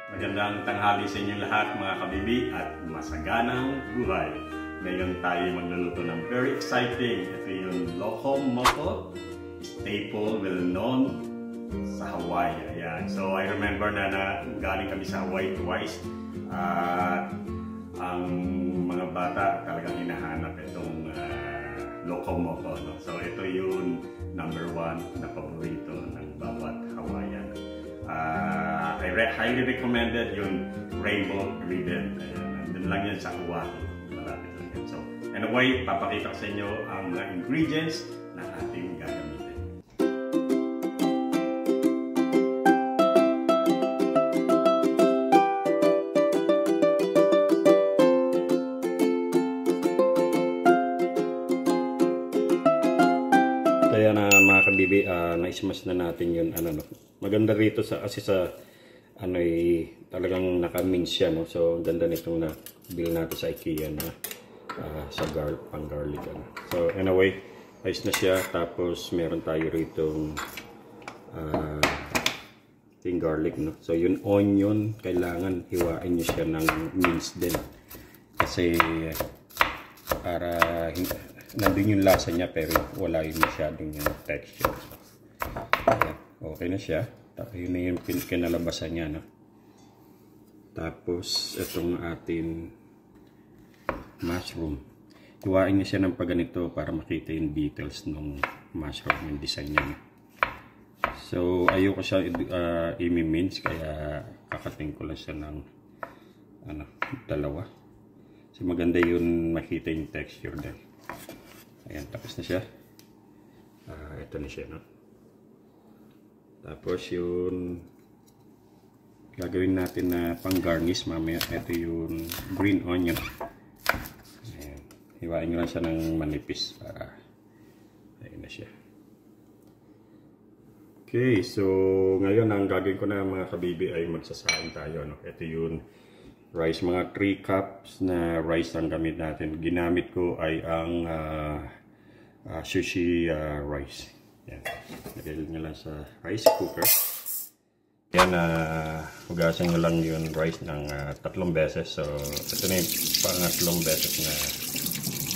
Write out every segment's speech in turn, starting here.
Magandang tanghali sa inyo lahat mga kabibi at masaganang buhay. Ngayon tayo magluluto ng very exciting. Ito yung Loco Moco, staple well known sa Hawaii. Ayan. So I remember na galing kami sa Hawaii twice. Ang mga bata talagang hinahanap itong Loco Moco. No? So ito yung #1 na paborito ng bawat Hawaiian. I highly recommended yung Rainbow Ribbon. Nandun lang yan sa Oahu. Malapit lang yan. So, anyway, papakita ko sa inyo ang mga ingredients na ating gagamitin. Kaya na mga kabibi, na-smash na natin yun. Maganda rito kasi sa talagang naka-mince siya, no? So ganda nitong na bill natin sa IKEA na sa pang garlic. So anyway, ayos na siya. Tapos meron tayo rito yung garlic, no? So yung onion, kailangan hiwain nyo siya ng mince din. Kasi para nandun yung lasa niya pero wala yung masyadong yung texture. Okay na siya. Yun na yung kinalabasan niya, no? Tapos itong ating mushroom, hiwain niya siya ng pagganito para makita yung details ng mushroom, yung design niya, no? So ayoko siya i-mince, kaya kakating ko lang siya ng dalawa. So maganda yun, makita yung texture din. Ayan, tapos na siya. Ito na siya, no? Tapos yung gagawin natin na pang garnish mamaya, ito yung green onion. Ayan. Hiwain nyo lang siya ng manipis para ayun na siya. Okay, so ngayon ang gagawin ko na mga kabibi ay magsasaing tayo, no? Ito yung rice, mga 3 cups na rice ang gamit natin. Ginamit ko ay ang sushi rice. Yan. Lagay nyo lang sa rice cooker. Yan, hugasan nyo lang yung rice ng 3 beses. So, ito na yung pangatlong beses na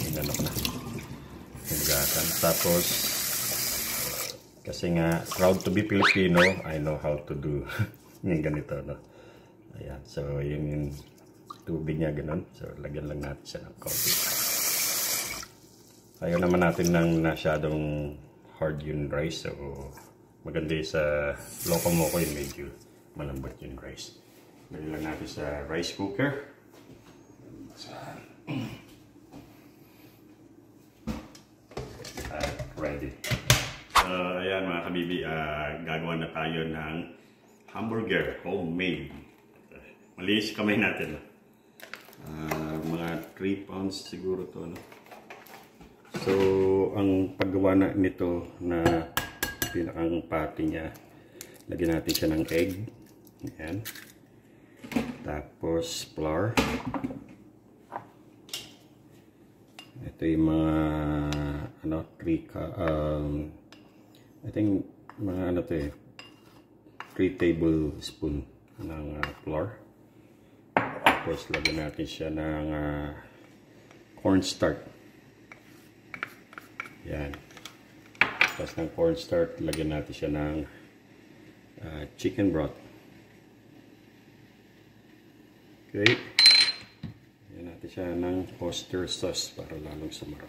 inanok na. Hugasan. Tapos, kasi nga, proud to be Filipino, I know how to do yung ganito, no? Ayan. So, yun yung tubig niya, ganun. So, lagyan lang natin siya ng coffee. Ayaw naman natin ng masyadong hard yung rice, so maganda sa Loco Moco yung medyo malambot yung rice. Lagyan lang natin sa rice cooker. Ready. So ayan mga kabibi, gagawa na tayo ng hamburger, homemade. Malinis kamay natin. Mga 3 pounds siguro to, no? So, ang paggawa na nito na pinakang patty niya, lagyan natin siya ng egg. Ayan. Tapos, flour. Ito yung mga, 3 tablespoon ng flour. Tapos, lagyan natin siya ng cornstarch. Yan. Tapos ng cornstarch, lagyan natin siya ng chicken broth. Okay. Lagyan natin siya ng oyster sauce para lalong sumarap.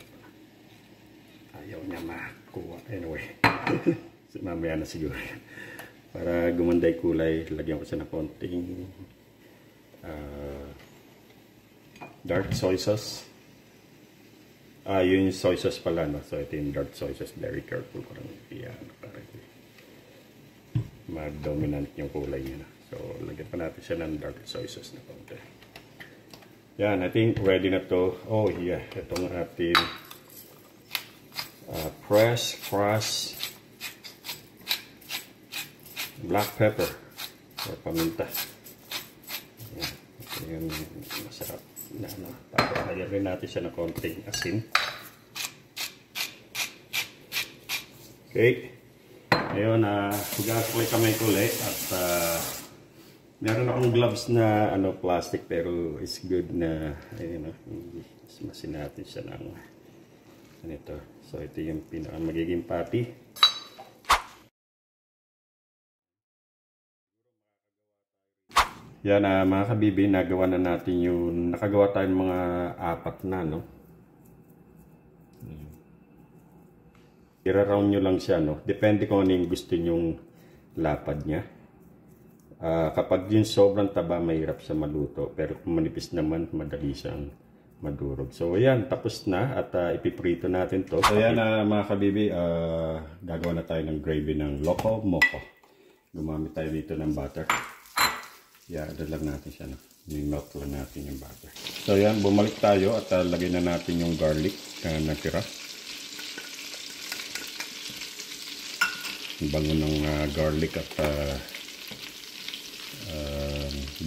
Ayaw niya makuha. Anyway. Mamaya na siguro. Para gumanday kulay, lagyan ko siya ng konting dark soy sauce. Yun yung soy sauce pala, no? So ito yung dark soy sauce. Very careful ko lang para mag-dominant yung kulay niya, no? So lagyan pa natin siya ng dark soy sauce na konti. Yan, I think ready na to. Oh yeah, itong ating fresh black pepper or paminta. Yan, ito yung masarap. Tapos lagyan rin natin siya ng konting asin. Okay. Ngayon, hugas ko yung kamay ko ulit at Meron akong gloves na ano plastic pero is good na ayun, masin natin siya ng ganito. So ito yung pinaka magiging patty. Yan mga kabibi, nagawa na natin yung nakagawa tayong mga 4 na, no. I-round nyo lang siya, no. Depende kung ano yung gusto nyong lapad niya. Kapag yung sobrang taba, mahirap siya maluto. Pero kung manipis naman, madali siyang madurog. So ayan, tapos na at ipiprito natin to. So ayan mga kabibi, gagawa na tayo ng gravy ng Loco Moco. Gumamit tayo dito ng butter. Add lang natin siya, no? Melt lang natin yung butter. So ayan, bumalik tayo at lagyan na natin yung garlic na natira. Bango ng garlic at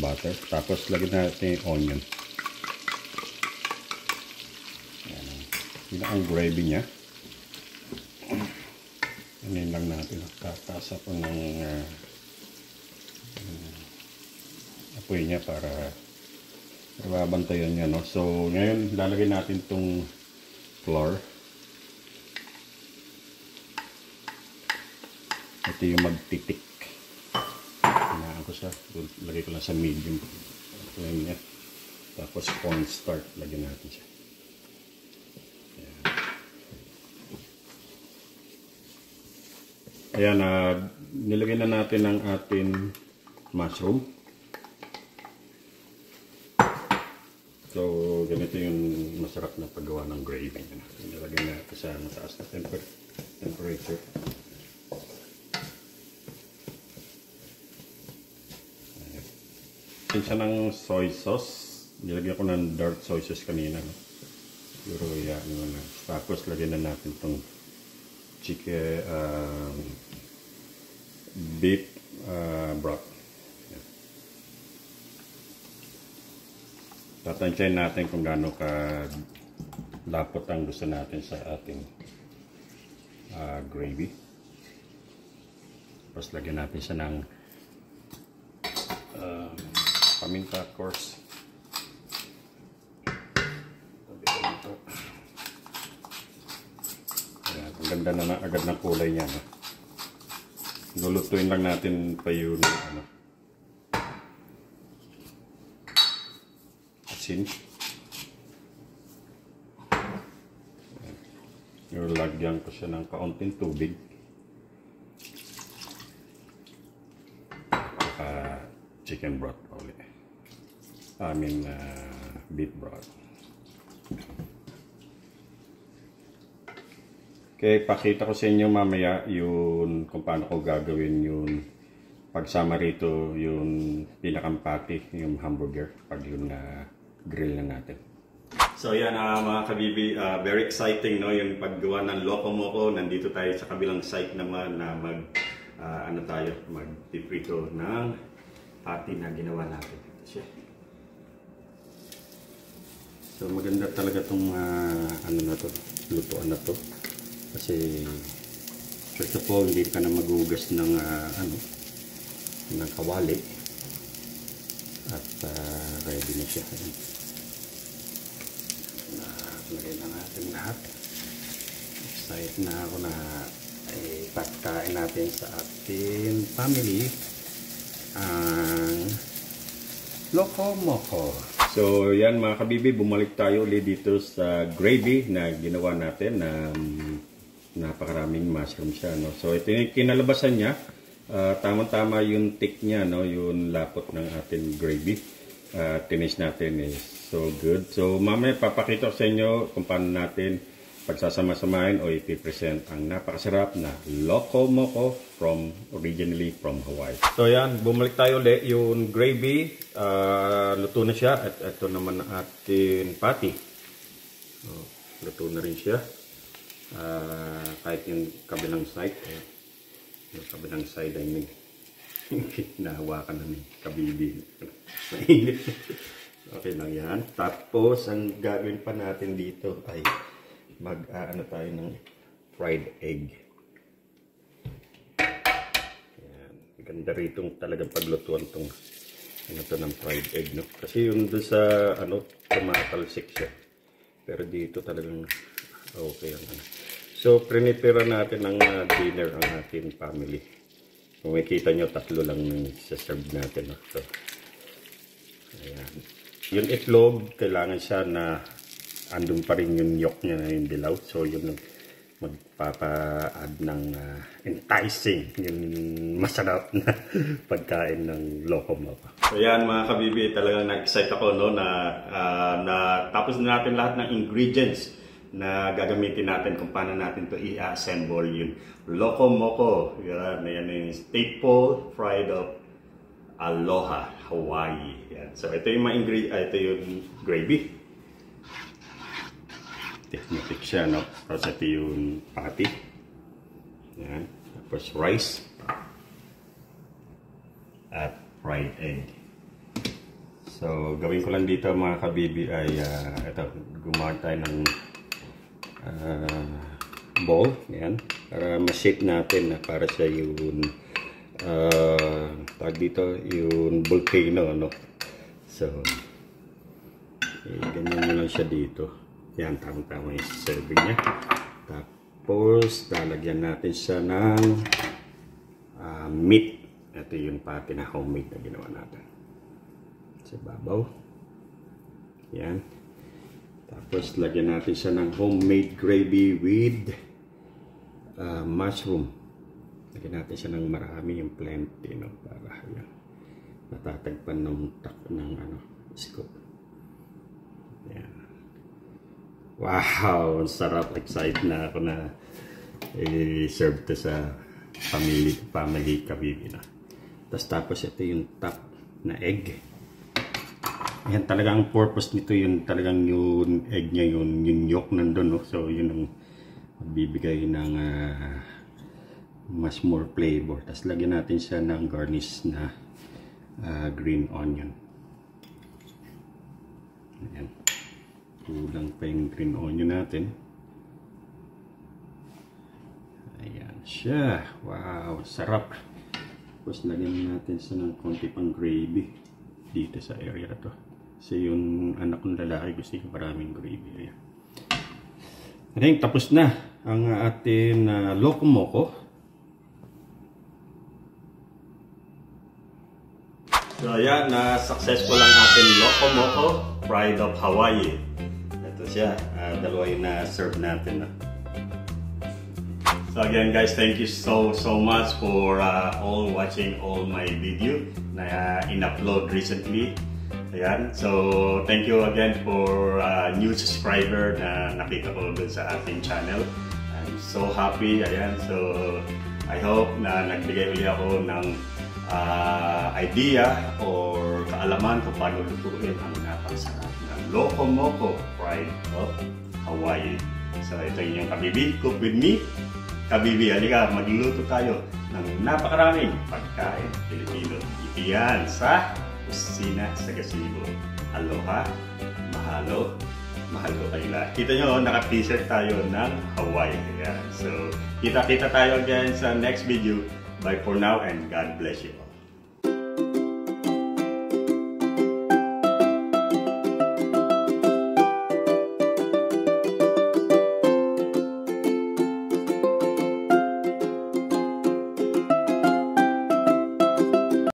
butter. Tapos lagyan natin yung onion. Ayan. Yun ang gravy niya. Anin lang natin. Tatasa po ng apoy niya para mabantayan niya, no? So ngayon lalagay natin itong flour. Ito yung magtitik. Hinaan ko siya. Lagay ko lang sa medium. Ayan niya. Tapos cornstarch. Lagyan natin siya. Ayan. Nilagay na natin ang ating mushroom. So, ganito yung masarap na paggawa ng gravy. Nilagay natin sa mataas na temperature. Siya ng soy sauce. Nilagyan ko ng dark soy sauce kanina, no? Pero yan, tapos lagyan na natin itong chicken beef broth. Yan. Tatansyahin natin kung gaano ka lapot ang gusto natin sa ating gravy. Tapos lagyan natin siya ng paminta, of course. Ayan, ang ganda na agad ng kulay niya, no? Lulutuin lang natin pa yun, asin. Lagyan ko siya ng kaunting tubig. Chicken broth ulit. Beef broth. Okay, pakita ko sa inyo mamaya yung kung paano ko gagawin yung pagsama rito yung pinakang patty, yung hamburger, pag yun grill na natin. So yan mga kabibi, very exciting, no, yung paggawa ng Loco Moco. Nandito tayo sa kabilang site naman na magpiprito ng patty na ginawa natin. So maganda talaga itong lutuan na to. Kasi first of all, hindi ka na magugas ng ng kawali. At ready na siya. Lagay na natin lahat. Excited na ako na ipagkain natin sa ating family ang Loco Moco. So yan mga kabibi, bumalik tayo ulit dito sa gravy na ginawa natin na napakaraming mushroom siya, no? So ito yung kinalabasan niya. Tamang-tama yung thick niya, no? Yung lapot ng ating gravy. Finish natin is so good. So mamaya papakita ko sa inyo kung paano natin pagsasama-samahin o ipipresent ang napakasarap na Loco Moco originally from Hawaii. So yan, bumalik tayo ulit. Yung gravy, luto na siya. At ito naman ang ating patty. Luto na rin siya. Kahit yung kabilang side. Yung kabilang side ay nahawakan na ni kabibi. Mainit. Okay lang yan. Tapos, ang gagawin pa natin dito ay tayo ng fried egg. Ayan. Ganda rito talagang paglutuan itong ano to ng fried egg, no? Kasi yung doon sa ano, tumatalsik siya. Pero dito talagang okay ang ano. So, prepare natin ng dinner ang ating family. Kung makikita nyo, 3 lang sa-serve natin, no? So, ayan. Yung itlog, kailangan siya na andun pa rin yung yolk niya na yung dilaw. So, yun magpapa-add ng enticing, yung masarap na pagkain ng Loco Moco. So, yan mga kabibi, talagang nag-excite ako, no, na tapos na natin lahat ng ingredients na gagamitin natin kung paano natin to i-assemble yung Loco Moco. Yan yung staple fried of Aloha, Hawaii. Yan. So ito yung mga ingredients, ito yung gravy. Technique siya, no? Tapos ito yung patty. Yan. Tapos rice. At fried egg. So gawin ko lang dito mga kabibi ay ito, gumawa tayo ng bowl, yan, para ma-shape natin na para siya yung tag dito, yung volcano, no? So ganyan nyo lang siya dito, yan, tama-tama yung serving nya. Tapos lalagyan natin siya ng meat. Ito yung pati na homemade na ginawa natin sa babaw, yan. Tapos, lagyan natin siya ng homemade gravy with mushroom. Lagyan natin siya ng marami, yung plenty, no? Para yan, matatagpan ng ano, scoop. Yan. Wow! Sarap! Excited na ako na i-serve to sa family kabibi na. Tapos ito yung top na egg. Yan talaga ang purpose nito, yun talagang yung egg niya, yung yolk nandun, no? So yun ang magbibigay ng much more flavor. Tapos lagyan natin siya ng garnish na green onion. Ayan. Kulang pa yung green onion natin. Ayan siya. Wow, sarap. Tapos lagyan natin siya ng konti pang gravy dito sa area na to. Kasi yung anak ng lalaki gusto yung maraming gravy. Ayan. I think tapos na ang ating Loco Moco. So ayan, successful ang ating Loco Moco fried of Hawaii. Ito siya, dalawa yung na-serve natin. So again guys, thank you so much for all watching all my video na in-upload recently. Ayan, so thank you again for new subscriber na nakita ko dun sa ating channel. I'm so happy. Ayan, so I hope na nagbigay ulit ako ng idea or kaalaman kung paano lutuin ang napakasarap ng Loco Moco fried of Hawaii. So ito yung kabibi, cook with me. Kabibi, halika, magluluto tayo ng napakaraming pagkain Pilipino. Iyan sa kusina sa gazebo. Aloha, mahalo, mahal ko kayo lahat. Kita nyo, naka-t-shirt tayo ng Hawaii. Ayan. So, kita-kita tayo again sa next video. Bye for now and God bless you all.